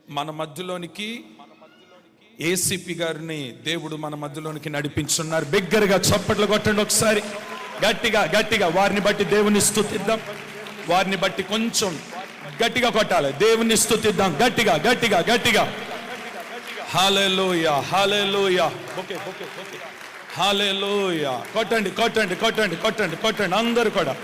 మన మధ్యలోనికి ఏసీపీ గారిని దేవుడు మన మధ్యలోనికి నడిపించున్నారు. బిగ్గరగా చప్పట్లు కొట్టండి ఒకసారి, గట్టిగా గట్టిగా. వారిని బట్టి దేవుని స్తుతిద్దాం, వారిని బట్టి కొంచెం గట్టిగా కొట్టాలి. దేవుని స్తుతిద్దాం గట్టిగా గట్టిగా గట్టిగా. Hallelujah hallelujah. Okay okay okay. Hallelujah. కొట్టండి కొట్టండి కొట్టండి కొట్టండి కొట్టండి అందరూ కూడా.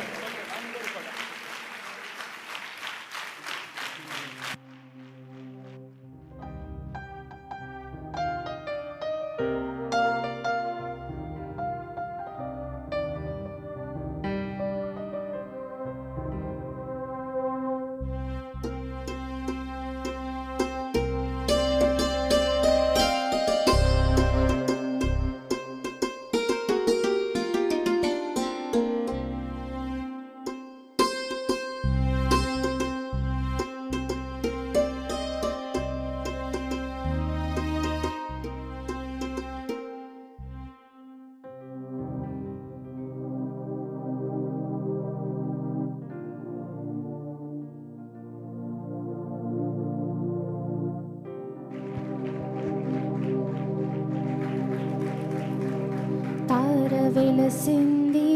వెలసింది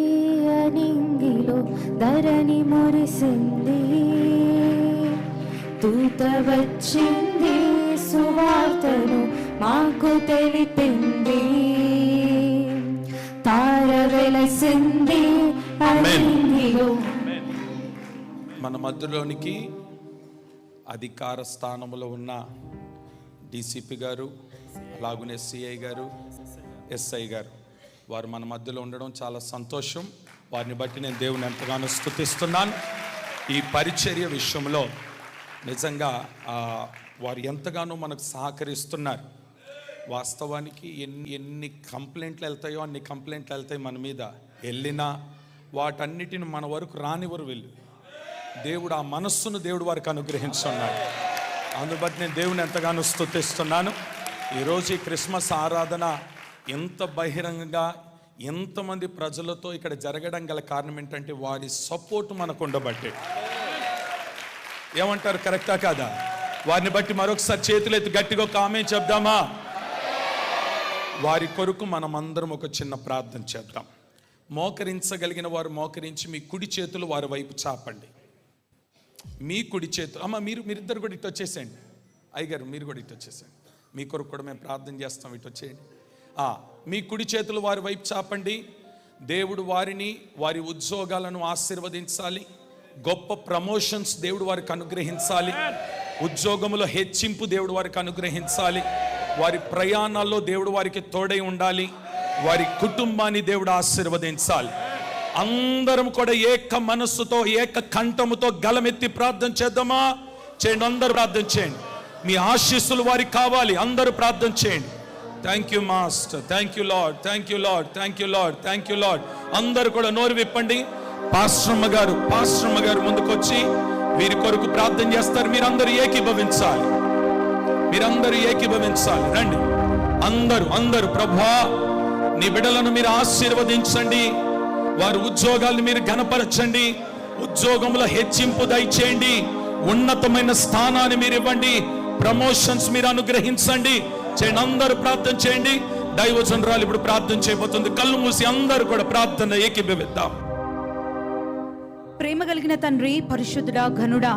అనింగిలో ధరణి మురిసింది, దూత వచ్చింది సువార్తను మాకు తెలిపింది. తార వెలసింది అనింగిలో. మన మధ్యలోనికి అధికార స్థానంలో ఉన్న డీసీపీ గారు, అలాగునే సిఐ గారు, ఎస్ఐ గారు, వారు మన మధ్యలో ఉండడం చాలా సంతోషం. వారిని బట్టి నేను దేవుని ఎంతగానో స్తుతిస్తున్నాను. ఈ పరిచర్య విషయంలో నిజంగా వారు ఎంతగానో మనకు సహకరిస్తున్నారు. వాస్తవానికి ఎన్ని కంప్లైంట్లు వెళ్తాయో అన్ని కంప్లైంట్లు వెళ్తాయి మన మీద. వెళ్ళినా వాటన్నిటిని మన వరకు రానివ్వరు వీళ్ళు. దేవుడు ఆ మనస్సును దేవుడు వారికి అనుగ్రహించున్నాడు. అందుబట్టి నేను దేవుని ఎంతగానో స్తుతిస్తున్నాను. ఈరోజు ఈ క్రిస్మస్ ఆరాధన ఎంత బహిరంగంగా ఎంతమంది ప్రజలతో ఇక్కడ జరగడం గల కారణం ఏంటంటే వారి సపోర్ట్ మనకు ఉండబట్టే. ఏమంటారు, కరెక్టా కాదా? వారిని బట్టి మరొకసారి చేతులు ఎత్తి గట్టిగా ఒక ఆమేన్ చెప్దామా? వారి కొరకు మనమందరం ఒక చిన్న ప్రార్థన చేద్దాం. మోకరించగలిగిన వారు మోకరించి మీ కుడి చేతులు వారి వైపు చాపండి. మీ కుడి చేతులు. అమ్మ మీరిద్దరు కూడా ఇటు వచ్చేసేయండి. అయ్యగారు మీరు కూడా ఇటు వచ్చేసేయండి. మీ కొరకు కూడా మేము ప్రార్థన చేస్తాం. ఇటు వచ్చేయండి. మీ కుడి చేతులు వారి వైపు చాపండి. దేవుడు వారిని, వారి ఉద్యోగాలను ఆశీర్వదించాలి. గొప్ప ప్రమోషన్స్ దేవుడు వారికి అనుగ్రహించాలి. ఉద్యోగములో హెచ్చింపు దేవుడు వారికి అనుగ్రహించాలి. వారి ప్రయాణాల్లో దేవుడు వారికి తోడై ఉండాలి. వారి కుటుంబాన్ని దేవుడు ఆశీర్వదించాలి. అందరం కూడా ఏక మనస్సుతో ఏక కంఠముతో గలమెత్తి ప్రార్థన చేద్దామా? చేయండి, అందరూ ప్రార్థన చేయండి. మీ ఆశీస్సులు వారికి కావాలి. అందరూ ప్రార్థన చేయండి. Thank you master, thank you lord, thank you lord, thank you lord, thank you lord. అందరూ కూడా నోరు విప్పండి. పాస్టరమ్మ గారు ముందుకొచ్చి వీరి కొరకు ప్రార్థన చేస్తారు. మీరందరూ ఏకీభవించాలి, మీరందరూ ఏకీభవించాలి. రండి అందరూ. ప్రభువా, నీ బిడ్డలను మీరు ఆశీర్వదించండి. వారి ఉద్యోగాలను మీరు ఘనపరచండి. ఉద్యోగంలో హెచ్చింపు దయచేయండి. ఉన్నతమైన స్థానాన్ని మీరు ఇవ్వండి. ప్రమోషన్స్ మీరు అనుగ్రహించండి. చేయండి, అందరూ ప్రార్థన చేయండి. దైవజనురాలు ఇప్పుడు ప్రార్థన చేయబోతుంది. కళ్ళు మూసి అందరూ కూడా ప్రార్థన ఏకీభవిద్దాం. ప్రేమ కలిగిన తండ్రి, పరిశుద్ధుడా, ఘనుడా,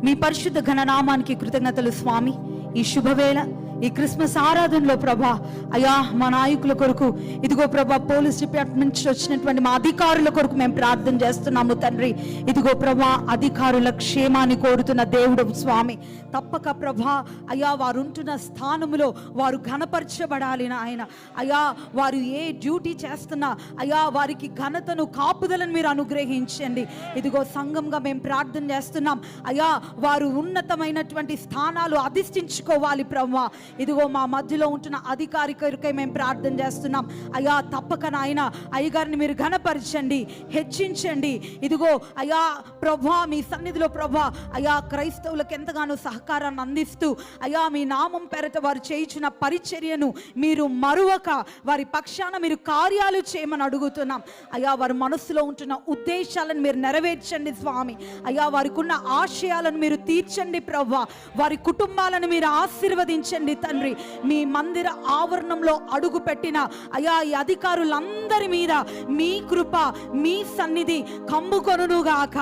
మీ పరిశుద్ధ ఘననామానికి కృతజ్ఞతలు స్వామి. ఈ శుభవేళ, ఈ క్రిస్మస్ ఆరాధనలో ప్రభా, అయ్యా మా నాయకుల కొరకు, ఇదిగో ప్రభా పోలీస్ డిపార్ట్మెంట్ నుంచి వచ్చినటువంటి మా అధికారుల కొరకు మేము ప్రార్థన చేస్తున్నాము తండ్రి. ఇదిగో ప్రభా అధికారుల క్షేమాన్ని కోరుతున్న దేవుడు స్వామి. తప్పక ప్రభా అయ్యా వారు ఉంటున్న స్థానములో వారు ఘనపరచబడాలి నాయన. అయ్యా వారు ఏ డ్యూటీ చేస్తున్నా అయ్యా వారికి ఘనతను, కాపుదలను మీరు అనుగ్రహించండి. ఇదిగో సంఘంగా మేము ప్రార్థన చేస్తున్నాం. అయ్యా వారు ఉన్నతమైనటువంటి స్థానాలు అధిష్ఠించుకోవాలి ప్రభా. ఇదిగో మా మధ్యలో ఉంటున్న అధికారి కొరకై మేము ప్రార్థన చేస్తున్నాం అయ్యా. తప్పక నాయన అయ్యగారిని మీరు ఘనపరచండి, హెచ్చించండి. ఇదిగో అయ్యా ప్రభా, మీ సన్నిధిలో ప్రభా అయ్యా క్రైస్తవులకు ఎంతగానో సహకారాన్ని అందిస్తూ అయ్యా మీ నామం పేరట వారు చేయించిన పరిచర్యను మీరు మరువక వారి పక్షాన మీరు కార్యాలు చేయమని అడుగుతున్నాం అయ్యా. వారి మనస్సులో ఉంటున్న ఉద్దేశాలను మీరు నెరవేర్చండి స్వామి అయ్యా. వారికి ఉన్న ఆశయాలను మీరు తీర్చండి ప్రభా. వారి కుటుంబాలను మీరు ఆశీర్వదించండి తండ్రి. మీ మందిర ఆవరణంలో అడుగు పెట్టిన అయ్యా ఈ అధికారులందరి మీద మీ కృప, మీ సన్నిధి కమ్ముకొనుగాక,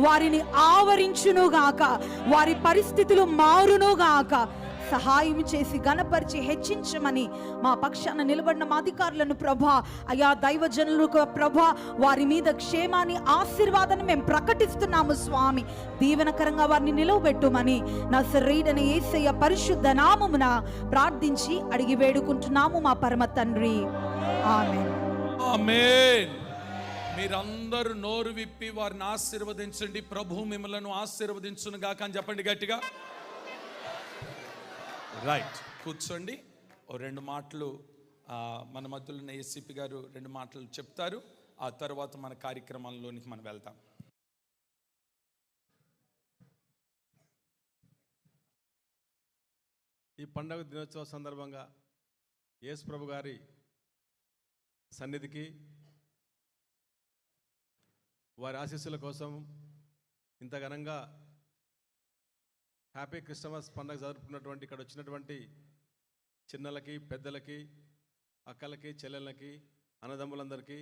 వారిని ఆవరించునుగాక, వారి పరిస్థితులు మారునుగాక. సహాయం చేసి ఘనపరిచి హెచ్చించమని మా పక్షాన నిలబడిన మా అధికారులను ప్రభా అయా దైవజనులకు ప్రభా వారి మీద క్షేమాన్ని, ఆశీర్వాదాన్ని మేము ప్రకటిస్తున్నాము స్వామి. దీవెనకరంగా వారిని నిలవబెట్టుమని నజరేయుడైన యేసయ్య పరిశుద్ధ నామమున ప్రార్థించి అడిగి వేడుకుంటున్నాము మా పరమ తండ్రి. ఆమేన్. ఆమేన్. మీరందరూ నోరు విప్పి వారిని ఆశీర్వదించండి. ప్రభు మిమ్మల్ని ఆశీర్వదించును గాక అని చెప్పండి గట్టిగా. రైట్, కూర్చోండి. ఓ 2 మాటలు మన మధ్యలో ఉన్న ఏసీపీ గారు 2 మాటలు చెప్తారు. ఆ తర్వాత మన కార్యక్రమాల్లోనికి మనం వెళ్తాం. ఈ పండుగ దినోత్సవ సందర్భంగా యేసు ప్రభు గారి సన్నిధికి వారి ఆశీస్సుల కోసం ఇంత ఘనంగా హ్యాపీ క్రిస్మస్ పండుగ జరుపుకున్నటువంటి ఇక్కడ వచ్చినటువంటి చిన్నలకి, పెద్దలకి, అక్కలకి, చెల్లెళ్ళకి, అన్నదమ్ములందరికీ,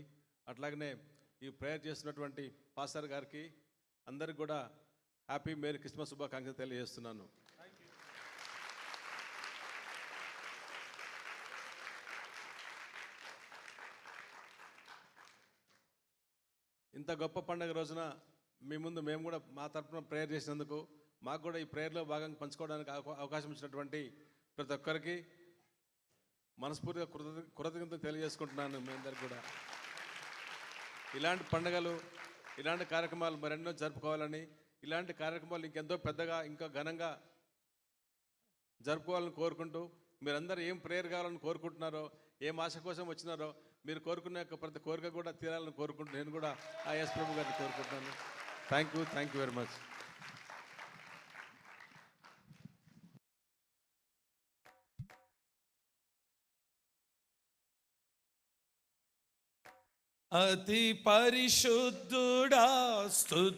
అట్లాగనే ఈ ప్రేయర్ చేస్తున్నటువంటి పాస్టర్ గారికి అందరికి కూడా హ్యాపీ మేరీ క్రిస్మస్ శుభాకాంక్షలు తెలియజేస్తున్నాను. ఇంత గొప్ప పండుగ రోజున మీ ముందు మేము కూడా మా తరఫున ప్రేయర్ చేసినందుకు, మాకు కూడా ఈ ప్రేయర్లో భాగంగా పంచుకోవడానికి అవకాశం ఇచ్చినటువంటి ప్రతి ఒక్కరికి మనస్ఫూర్తిగా కృతజ్ఞతలు తెలియజేసుకుంటున్నాను. మీ అందరికి కూడా ఇలాంటి పండుగలు, ఇలాంటి కార్యక్రమాలు మరెన్నో జరుపుకోవాలని, ఇలాంటి కార్యక్రమాలు ఇంకెంతో పెద్దగా, ఇంకా ఘనంగా జరుపుకోవాలని కోరుకుంటూ, మీరందరూ ఏం ప్రేయర్ కావాలని కోరుకుంటున్నారో, ఏం ఆశ కోసం వచ్చినారో, మీరు కోరుకునే ప్రతి కోరిక కూడా తీరాలని కోరుకుంటూ నేను కూడా ఆ యేసు ప్రభు గారిని కోరుకుంటున్నాను. Thank you very much. అతి పరిశుద్ధుడా స్తుతి